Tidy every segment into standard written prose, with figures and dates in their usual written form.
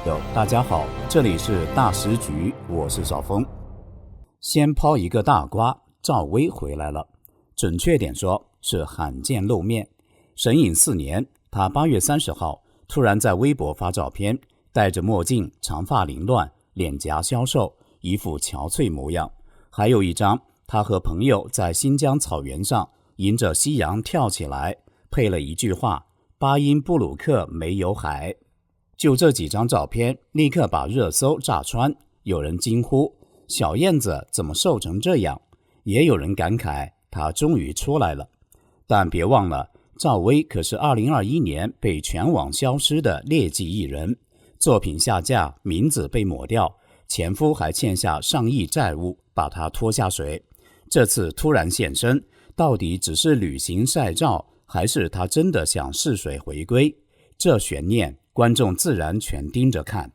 大家好，这里是大时局，我是小峰。先抛一个大瓜，赵薇回来了，准确点说是罕见露面。神隐4年，她8月30号突然在微博发照片，戴着墨镜，长发凌乱，脸颊消瘦，一副憔悴模样。还有一张她和朋友在新疆草原上迎着夕阳跳起来，配了一句话：巴音布鲁克没有海。就这几张照片立刻把热搜炸穿，有人惊呼小燕子怎么瘦成这样，也有人感慨她终于出来了。但别忘了，赵薇可是2021年被全网消失的劣迹艺人，作品下架，名字被抹掉，前夫还欠下上亿债务把她拖下水。这次突然现身，到底只是旅行晒照，还是她真的想试水回归？这悬念观众自然全盯着看。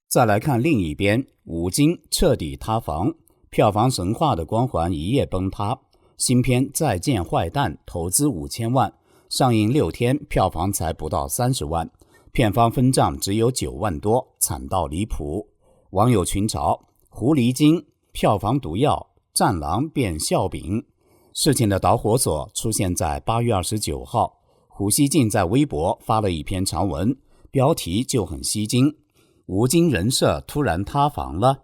再来看另一边，吴京彻底塌房，票房神话的光环一夜崩塌。新片《再见坏蛋》投资5000万，上映6天票房才不到30万，片方分账只有9万多，惨到离谱。网友群嘲狐狸精、票房毒药、战狼变笑柄。事情的导火索出现在8月29号，胡锡进在微博发了一篇长文，标题就很吸睛：吴京人设突然塌房了。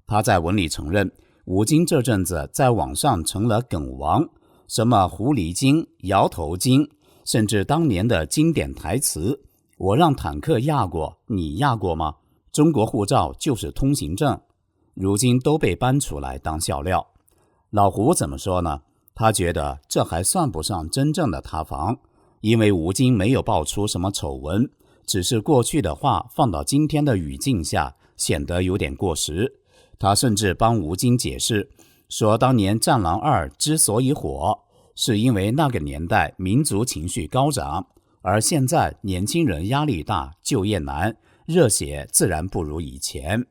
他在文里承认，吴京这阵子在网上成了梗王，什么狐狸精、摇头精，甚至当年的经典台词：我让坦克压过，你压过吗？中国护照就是通行证，如今都被搬出来当笑料。老胡怎么说呢？他觉得这还算不上真正的塌房，因为吴京没有爆出什么丑闻，只是过去的话放到今天的语境下显得有点过时。他甚至帮吴京解释，说当年《战狼2》之所以火，是因为那个年代民族情绪高涨，而现在年轻人压力大，就业难，热血自然不如以前。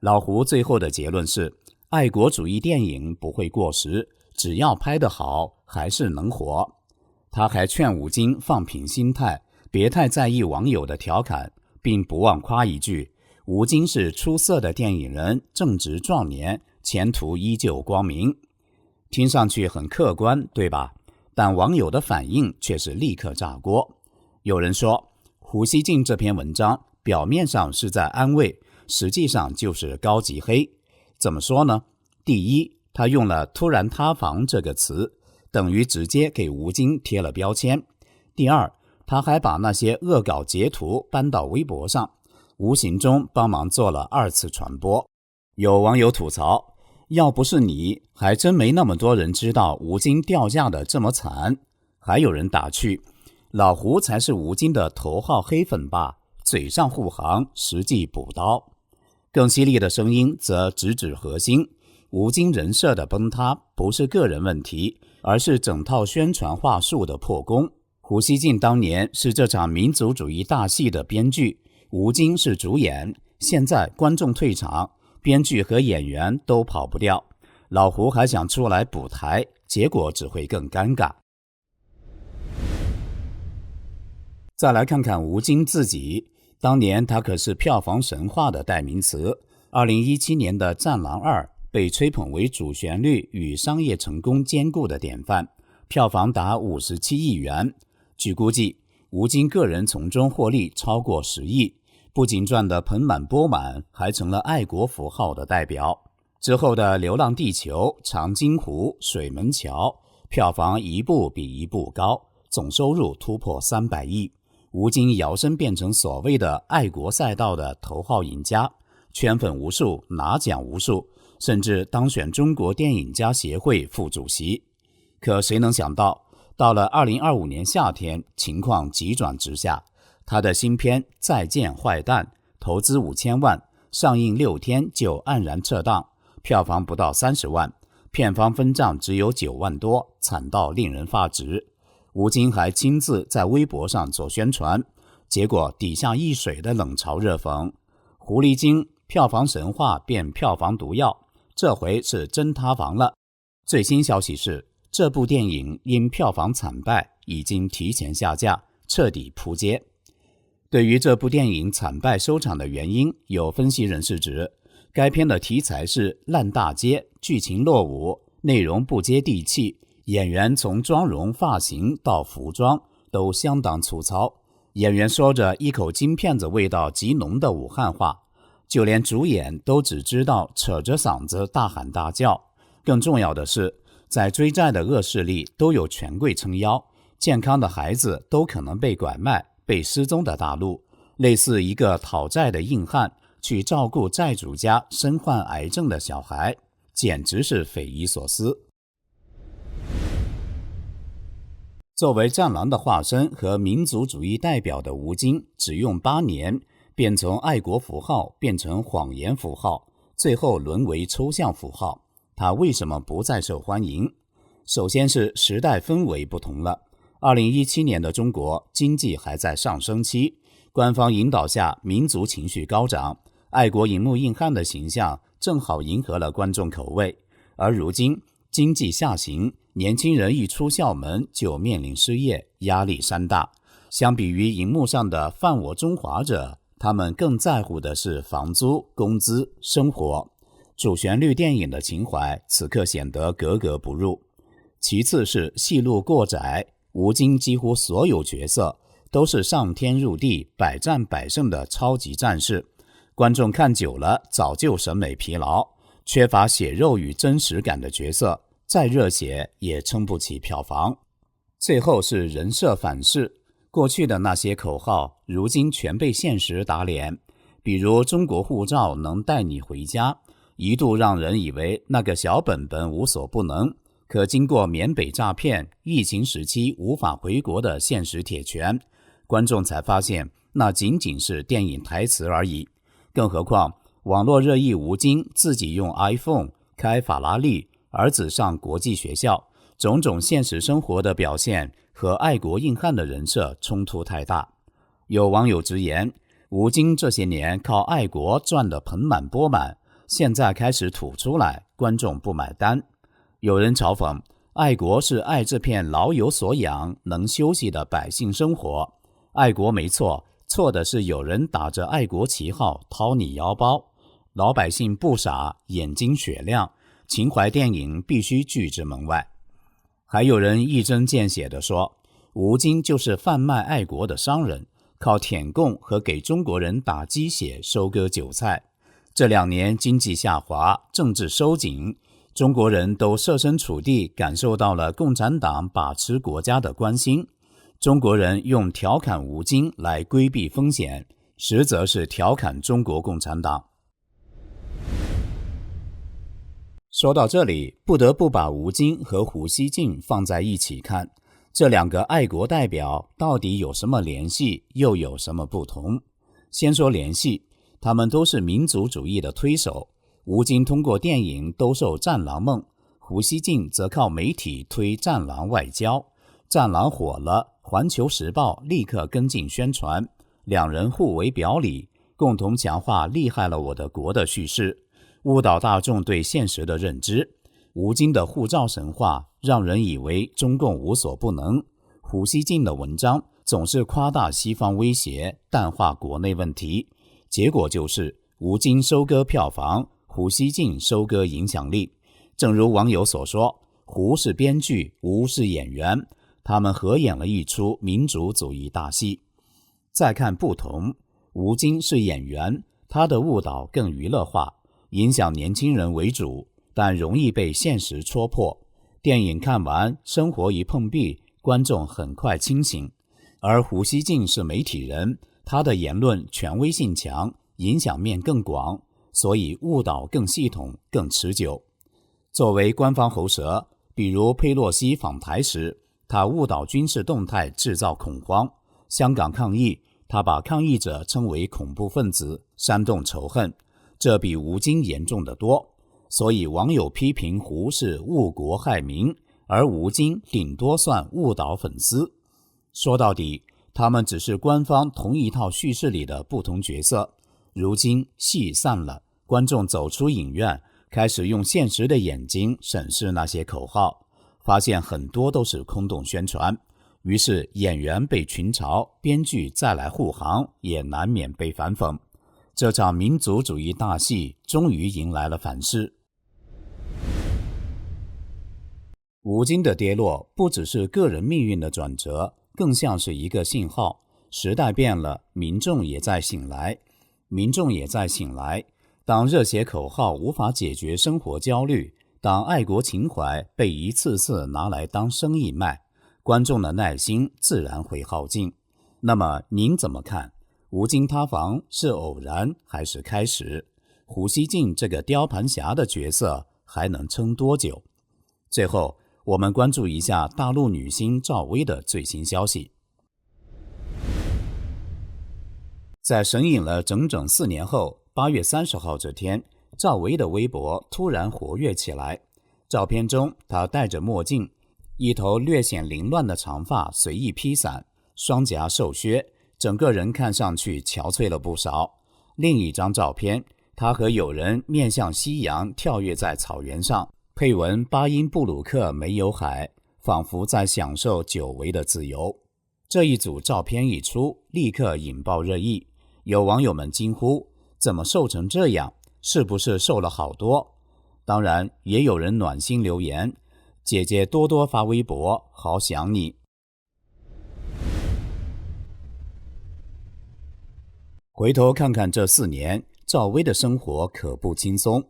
老胡最后的结论是，爱国主义电影不会过时，只要拍得好，还是能火。他还劝吴京放平心态，别太在意网友的调侃，并不忘夸一句：吴京是出色的电影人，正值壮年，前途依旧光明。听上去很客观，对吧？但网友的反应却是立刻炸锅。有人说，胡锡进这篇文章表面上是在安慰，实际上就是高级黑。怎么说呢？第一，他用了突然塌房这个词，等于直接给吴京贴了标签。第二，他还把那些恶搞截图搬到微博上，无形中帮忙做了2次传播。有网友吐槽，要不是你，还真没那么多人知道吴京掉价的这么惨。还有人打趣，老胡才是吴京的头号黑粉吧，嘴上护航，实际补刀。更犀利的声音则直指核心，吴京人设的崩塌不是个人问题，而是整套宣传话术的破功。胡锡进当年是这场民族主义大戏的编剧，吴京是主演，现在观众退场，编剧和演员都跑不掉，老胡还想出来补台，结果只会更尴尬。再来看看吴京自己，当年他可是票房神话的代名词。2017年的《战狼2》被吹捧为主旋律与商业成功兼顾的典范，票房达57亿元。据估计，吴京个人从中获利超过10亿，不仅赚得盆满钵满，还成了爱国符号的代表。之后的《流浪地球》、《长津湖》、《水门桥》票房一部比一部高，总收入突破300亿。吴京摇身变成所谓的爱国赛道的头号赢家，圈粉无数，拿奖无数，甚至当选中国电影家协会副主席。可谁能想到，到了2025年夏天，情况急转直下，他的新片《再见坏蛋》投资5000万，上映6天就黯然撤档，票房不到30万，片方分账只有9万多，惨到令人发指。吴京还亲自在微博上做宣传，结果底下一水的冷嘲热讽。狐狸精票房神话变票房毒药，这回是真塌房了。最新消息是，这部电影因票房惨败已经提前下架，彻底扑街。对于这部电影惨败收场的原因，有分析人士指，该片的题材是烂大街，剧情落伍，内容不接地气，演员从妆容、发型到服装都相当粗糙，演员说着一口京片子味道极浓的武汉话，就连主演都只知道扯着嗓子大喊大叫。更重要的是，在追债的恶势力都有权贵撑腰，健康的孩子都可能被拐卖、被失踪的大陆，类似一个讨债的硬汉去照顾债主家身患癌症的小孩，简直是匪夷所思。作为战狼的化身和民族主义代表的吴京，只用8年便从爱国符号变成谎言符号，最后沦为抽象符号。他为什么不再受欢迎？首先是时代氛围不同了。2017年的中国经济还在上升期，官方引导下民族情绪高涨，爱国荧幕硬汉的形象正好迎合了观众口味。而如今经济下行，年轻人一出校门就面临失业，压力山大。相比于荧幕上的犯我中华者，他们更在乎的是房租、工资、生活。主旋律电影的情怀此刻显得格格不入。其次是戏路过窄，吴京几乎所有角色都是上天入地、百战百胜的超级战士，观众看久了早就审美疲劳，缺乏血肉与真实感的角色，再热血也撑不起票房。最后是人设反噬，过去的那些口号如今全被现实打脸，比如中国护照能带你回家，一度让人以为那个小本本无所不能，可经过缅北诈骗、疫情时期无法回国的现实铁拳，观众才发现那仅仅是电影台词而已。更何况网络热议吴京自己用 iPhone、开法拉利，儿子上国际学校，种种现实生活的表现和爱国硬汉的人设冲突太大。有网友直言，吴京这些年靠爱国赚得盆满钵满，现在开始吐出来，观众不买单。有人嘲讽，爱国是爱这片老有所养、能休息的百姓生活。爱国没错，错的是有人打着爱国旗号掏你腰包。老百姓不傻，眼睛雪亮，情怀电影必须拒之门外。还有人一针见血地说，吴京就是贩卖爱国的商人，靠舔共和给中国人打鸡血收割韭菜。这2年经济下滑，政治收紧，中国人都设身处地感受到了共产党把持国家的关心。中国人用调侃吴京来规避风险，实则是调侃中国共产党。说到这里，不得不把吴京和胡锡进放在一起看，这2个爱国代表到底有什么联系，又有什么不同？先说联系，他们都是民族主义的推手。吴京通过电影兜售战狼梦，胡锡进则靠媒体推战狼外交。战狼火了，环球时报立刻跟进宣传，两人互为表里，共同强化厉害了我的国的叙事，误导大众对现实的认知。吴京的护照神话让人以为中共无所不能，胡锡进的文章总是夸大西方威胁，淡化国内问题，结果就是吴京收割票房，胡锡进收割影响力。正如网友所说，胡是编剧，吴是演员，他们合演了一出民族主义大戏。再看不同，吴京是演员，他的误导更娱乐化，影响年轻人为主，但容易被现实戳破。电影看完，生活一碰壁，观众很快清醒。而胡锡进是媒体人，他的言论权威性强，影响面更广，所以误导更系统、更持久。作为官方喉舌，比如佩洛西访台时，他误导军事动态，制造恐慌；香港抗议，他把抗议者称为恐怖分子，煽动仇恨，这比吴京严重得多。所以网友批评胡是误国害民，而吴京顶多算误导粉丝。说到底，他们只是官方同一套叙事里的不同角色。如今戏散了，观众走出影院，开始用现实的眼睛审视那些口号，发现很多都是空洞宣传，于是演员被群嘲，编剧再来护航，也难免被反讽。这场民族主义大戏终于迎来了反噬。吴京的跌落不只是个人命运的转折，更像是一个信号。时代变了，民众也在醒来。当热血口号无法解决生活焦虑，当爱国情怀被一次次拿来当生意卖，观众的耐心自然会耗尽。那么您怎么看？吴京塌房是偶然还是开始？胡锡进这个雕盘侠的角色还能撑多久？最后，我们关注一下大陆女星赵薇的最新消息。在神隐了整整4年后，8月30号这天，赵薇的微博突然活跃起来。照片中，她戴着墨镜，一头略显凌乱的长发随意披散，双颊瘦削，整个人看上去憔悴了不少。另一张照片，她和友人面向夕阳跳跃在草原上，配文巴音布鲁克没有海，仿佛在享受久违的自由。这一组照片一出，立刻引爆热议。有网友们惊呼，怎么瘦成这样？是不是瘦了好多？当然，也有人暖心留言，姐姐多多发微博，好想你。回头看看这4年，赵薇的生活可不轻松。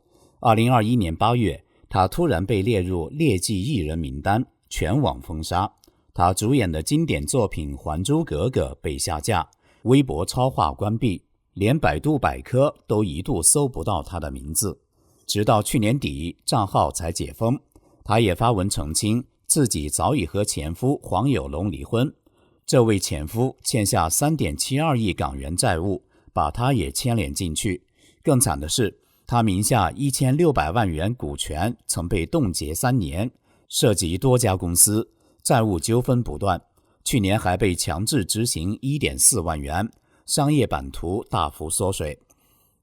2021年8月，她突然被列入劣迹艺人名单，全网封杀。她主演的经典作品《还珠格格》被下架，微博超话关闭，连百度百科都一度搜不到她的名字。直到去年底，账号才解封。她也发文澄清，自己早已和前夫黄有龙离婚。这位前夫欠下 3.72 亿港元债务，把她也牵连进去。更惨的是，他名下1600万元股权曾被冻结3年，涉及多家公司，债务纠纷不断。去年还被强制执行 1.4 万元，商业版图大幅缩水。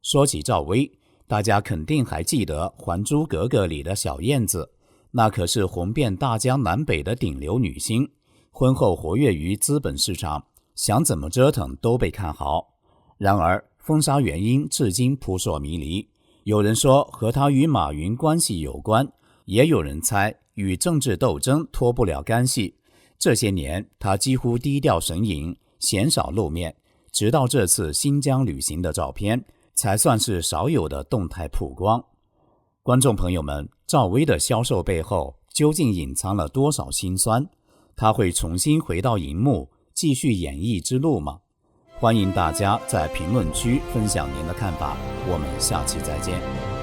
说起赵薇，大家肯定还记得《还珠格格》里的小燕子，那可是红遍大江南北的顶流女星，婚后活跃于资本市场，想怎么折腾都被看好。然而封杀原因至今扑朔迷离，有人说和她与马云关系有关，也有人猜与政治斗争脱不了干系。这些年她几乎低调神隐，鲜少露面，直到这次新疆旅行的照片才算是少有的动态曝光。观众朋友们，赵薇的销售背后究竟隐藏了多少辛酸？她会重新回到荧幕继续演艺之路吗？欢迎大家在评论区分享您的看法，我们下期再见。